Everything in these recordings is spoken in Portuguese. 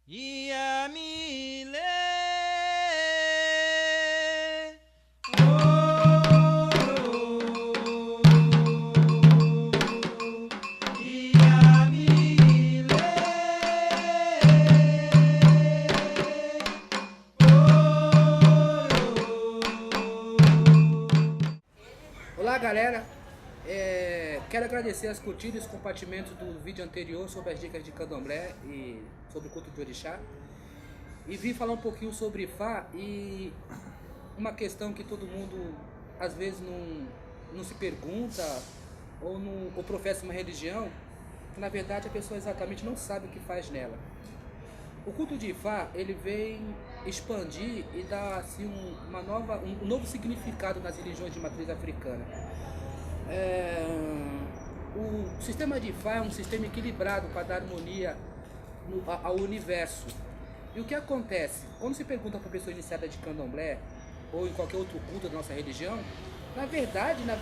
Iamile, Iamile, Olá galera, quero agradecer as curtidas e os compartilhamentos do vídeo anterior sobre as dicas de candomblé e sobre o culto de orixá. E vim falar um pouquinho sobre Ifá e uma questão que todo mundo às vezes não se pergunta ou professa uma religião, que na verdade a pessoa exatamente não sabe o que faz nela. O culto de Ifá, ele vem expandir e dar assim, um novo significado nas religiões de matriz africana. O sistema de Ifá é um sistema equilibrado para dar harmonia ao universo. E o que acontece? Quando se pergunta para uma pessoa iniciada de candomblé ou em qualquer outro culto da nossa religião, na verdade, ele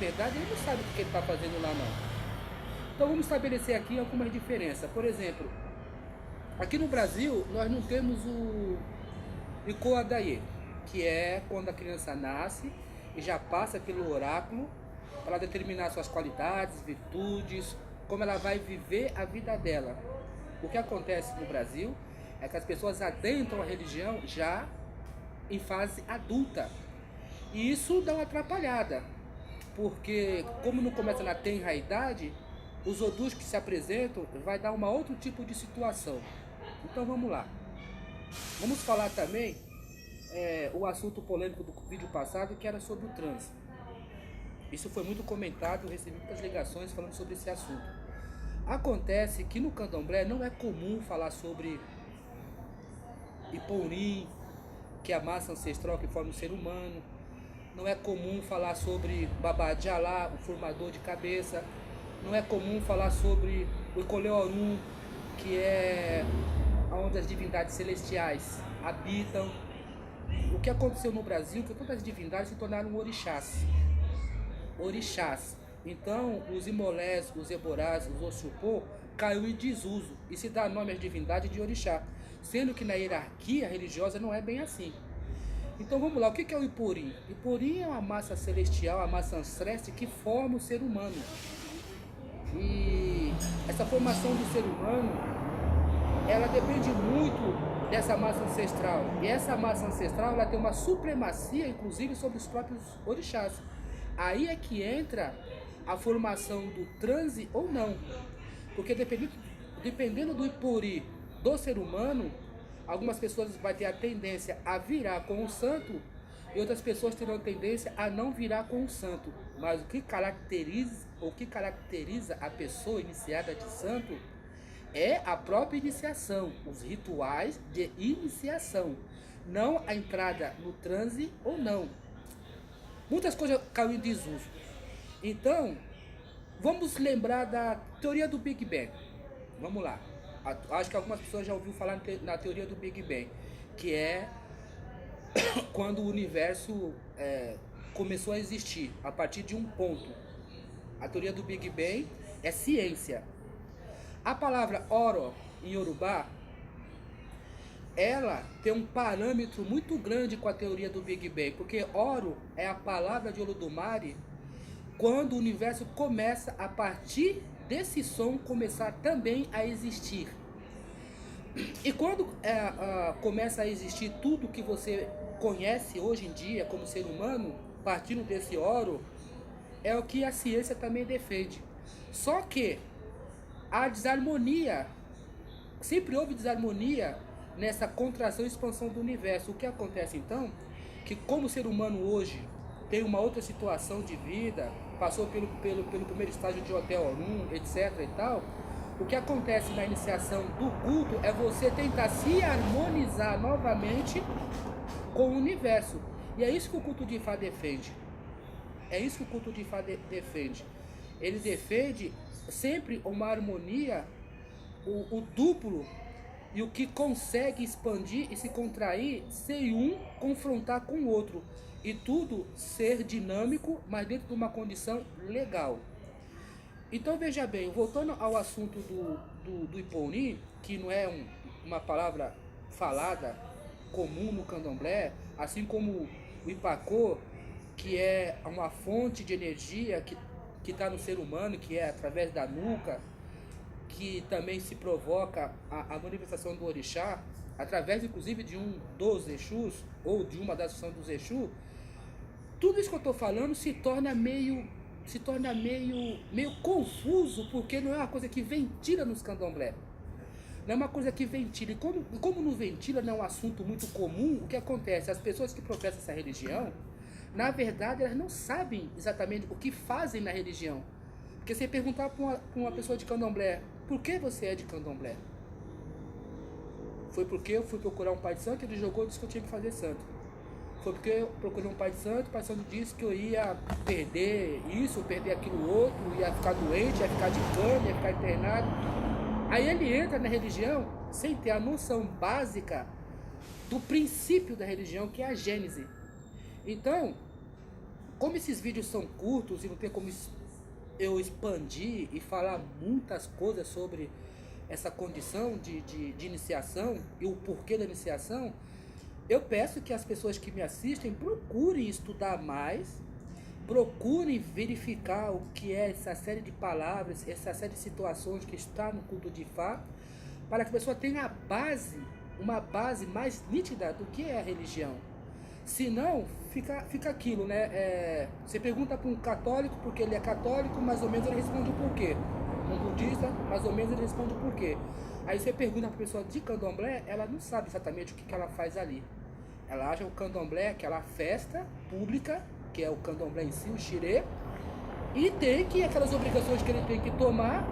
não sabe o que ele está fazendo lá não. Então vamos estabelecer aqui algumas diferenças. Por exemplo, aqui no Brasil nós não temos o Icoadaie, que é quando a criança nasce e já passa pelo oráculo para determinar suas qualidades, virtudes, como ela vai viver a vida dela. O que acontece no Brasil é que as pessoas adentram a religião já em fase adulta. E isso dá uma atrapalhada, porque como não começa na tenra idade, os odus que se apresentam vai dar um outro tipo de situação. Então vamos lá. Vamos falar também o assunto polêmico do vídeo passado, que era sobre o transe. Isso foi muito comentado, eu recebi muitas ligações falando sobre esse assunto. Acontece que no candomblé não é comum falar sobre Iporim, que é a massa ancestral que forma o ser humano. Não é comum falar sobre Babá de Alá, o formador de cabeça. Não é comum falar sobre o Icoleorum, que é onde as divindades celestiais habitam. O que aconteceu no Brasil é que todas as divindades se tornaram orixás. Então, os imolés, os eborás, os oxupô caiu em desuso e se dá nome às divindades de orixá, sendo que na hierarquia religiosa não é bem assim. Então vamos lá, o que é o Iporim? Iporim é uma massa celestial, a massa ancestral que forma o ser humano. E essa formação do ser humano, ela depende muito dessa massa ancestral. E essa massa ancestral, ela tem uma supremacia, inclusive, sobre os próprios orixás. Aí é que entra a formação do transe ou não. Porque dependendo do Ipori do ser humano, algumas pessoas vão ter a tendência a virar com o santo e outras pessoas terão tendência a não virar com o santo. Mas o que caracteriza a pessoa iniciada de santo é a própria iniciação, os rituais de iniciação, não a entrada no transe ou não. Muitas coisas caíram em desuso. Então, vamos lembrar da teoria do Big Bang. Vamos lá. Acho que algumas pessoas já ouviram falar na teoria do Big Bang, que é quando o universo começou a existir, a partir de um ponto. A teoria do Big Bang é ciência. A palavra Oro, em Yorubá, ela tem um parâmetro muito grande com a teoria do Big Bang, porque Oro é a palavra de Olodumare quando o universo começa a partir desse som começar também a existir. E quando começa a existir tudo que você conhece hoje em dia como ser humano, partindo desse Oro, é o que a ciência também defende. Só que a desarmonia, sempre houve desarmonia nessa contração e expansão do universo. O que acontece então? Que como o ser humano hoje tem uma outra situação de vida, passou pelo primeiro estágio de Hotel Orum, etc e tal, o que acontece na iniciação do culto é você tentar se harmonizar novamente com o universo. E é isso que o culto de Ifá defende. Ele defende sempre uma harmonia, o duplo, e o que consegue expandir e se contrair sem um confrontar com o outro. E tudo ser dinâmico, mas dentro de uma condição legal. Então veja bem, voltando ao assunto do Iporim, que não é uma palavra falada, comum no candomblé, assim como o Ipacô, que é uma fonte de energia que está no ser humano, que é através da nuca, que também se provoca a manifestação do orixá, através inclusive de um dos Exus, ou de uma das funções dos Exus. Tudo isso que eu estou falando se torna meio confuso, porque não é uma coisa que ventila nos candomblé. Não é uma coisa que ventila. E como não ventila, não é um assunto muito comum, o que acontece? As pessoas que professam essa religião, na verdade, elas não sabem exatamente o que fazem na religião. Porque você perguntar para uma pessoa de candomblé, por que você é de candomblé? Foi porque eu fui procurar um pai de santo, ele jogou e disse que eu tinha que fazer santo. Foi porque eu procurei um pai de santo, o pai de santo disse que eu ia perder isso, perder aquilo outro, ia ficar doente, ia ficar de cama, ia ficar internado. Aí ele entra na religião sem ter a noção básica do princípio da religião, que é a Gênese. Então, como esses vídeos são curtos e não tem como eu expandir e falar muitas coisas sobre essa condição de iniciação e o porquê da iniciação, eu peço que as pessoas que me assistem procurem estudar mais, procurem verificar o que é essa série de palavras, essa série de situações que está no culto de Ifá, para que a pessoa tenha uma base mais nítida do que é a religião. Senão, fica aquilo, né? Você pergunta para um católico porque ele é católico, mais ou menos ele responde o porquê. Um budista, mais ou menos ele responde o porquê. Aí você pergunta para a pessoa de candomblé, ela não sabe exatamente o que ela faz ali. Ela acha o candomblé aquela festa pública, que é o candomblé em si, o xirê, e tem aquelas obrigações que ele tem que tomar,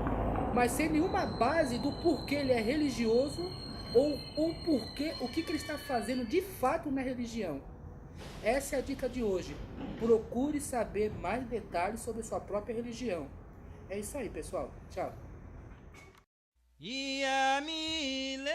mas sem nenhuma base do porquê ele é religioso ou porquê, o que ele está fazendo de fato na religião. Essa é a dica de hoje. Procure saber mais detalhes sobre sua própria religião. É isso aí, pessoal. Tchau. Yamile